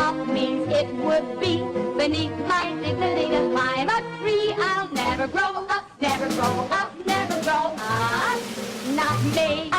off means it would be beneath my dignity to climb a tree. I'll never grow up, never grow up, never grow up. Not me.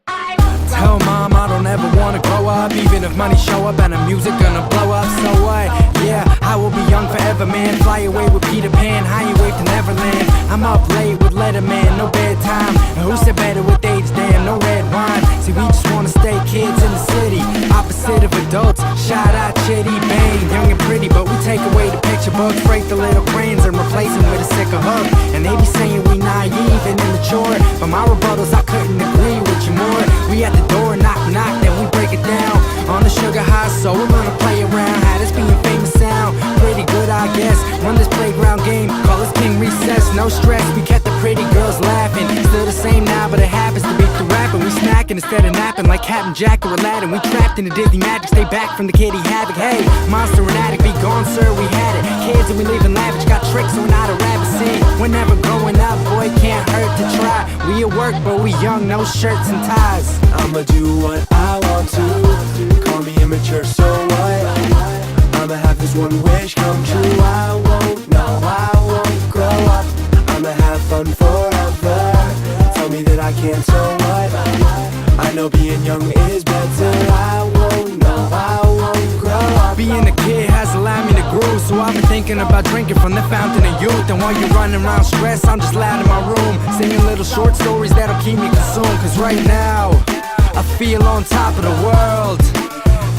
I won't grow Tell mom I don't ever wanna grow up, even if money show up and the music gonna blow up. So what? Yeah, I will be young forever, man. Fly away with Peter Pan, highway to Neverland. I'm up late with Letterman, no bedtime. And who said better with age? Damn, no red wine. See, we just wanna stay kids in the city, opposite of adults. Shout out Chitty Bang, young and pretty, but we take away the picture books, break the little cranes and replace them with a sicker hook. And they be saying we naive and immature, but my rebuttals I couldn't agree with you more. We at the door, knock knock, then we break it down on the sugar high, so we're gonna play around. How this being famous sound? Pretty good, I guess. Run this playground game, call us King Recess. No stress, we kept the pretty girls laughing. Still the same now, but it happens to be through rapping. We snacking instead of napping like Captain Jack or Aladdin. We trapped in the Disney magic, stay back from the kitty havoc. Hey, monster and addict, be gone, sir, we had it. Kids and we leaving lavish, got tricks so we're not a rabbit. See, we're never growing up, boy, can't hurt to try. We at work, but we young, no shirts and ties. I'ma do what I want to. Call me immature, so what? I'ma have this one wish come true. I won't, no, I won't grow up. I'ma have fun forever. Tell me that I can't, so what? I know being young is better. I won't, no, I won't grow up. Being a kid has allowed me to groove, so I've been thinking about drinking from the fountain of youth. And while you're running around stressed, I'm just loud in my room, singing little short stories that'll keep me consumed. Cause right now, I feel on top of the world,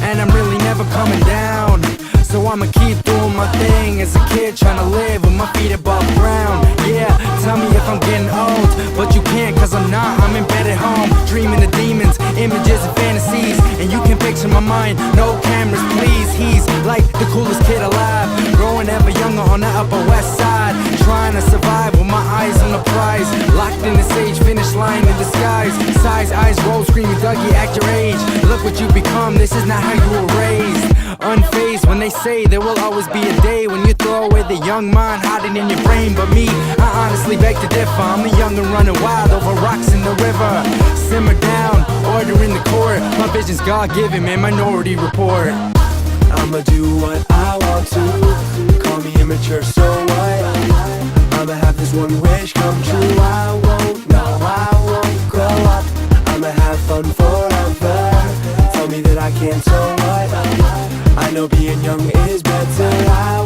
and I'm really never coming down. So I'ma keep doing my thing as a kid, trying to live with my feet above ground. Yeah, tell me if I'm getting old, but you can't, cause I'm not. I'm in bed at home, dreaming of demons, images and fantasies. And you can picture my mind, no cameras please. He's like the coolest kid alive, growing ever younger on the Upper West Side, trying to survive with my eyes on the prize. Locked in the sage, finish line in disguise. Size, eyes roll, screaming Dougie, act your age. Look what you become, this is not how you were raised. Unfazed when they say there will always be a day when you throw away the young mind hiding in your brain. But me, I honestly beg to differ. I'm a young and running wild over rocks in the river. Simmer down, order in the court. My vision's God-given, man, Minority Report. I'ma do what I want to. Call me immature, so what? I'ma have this one wish come true. I won't, no, I won't grow up. I'ma have fun forever. Tell me that I can't, so what? I know being young is better. I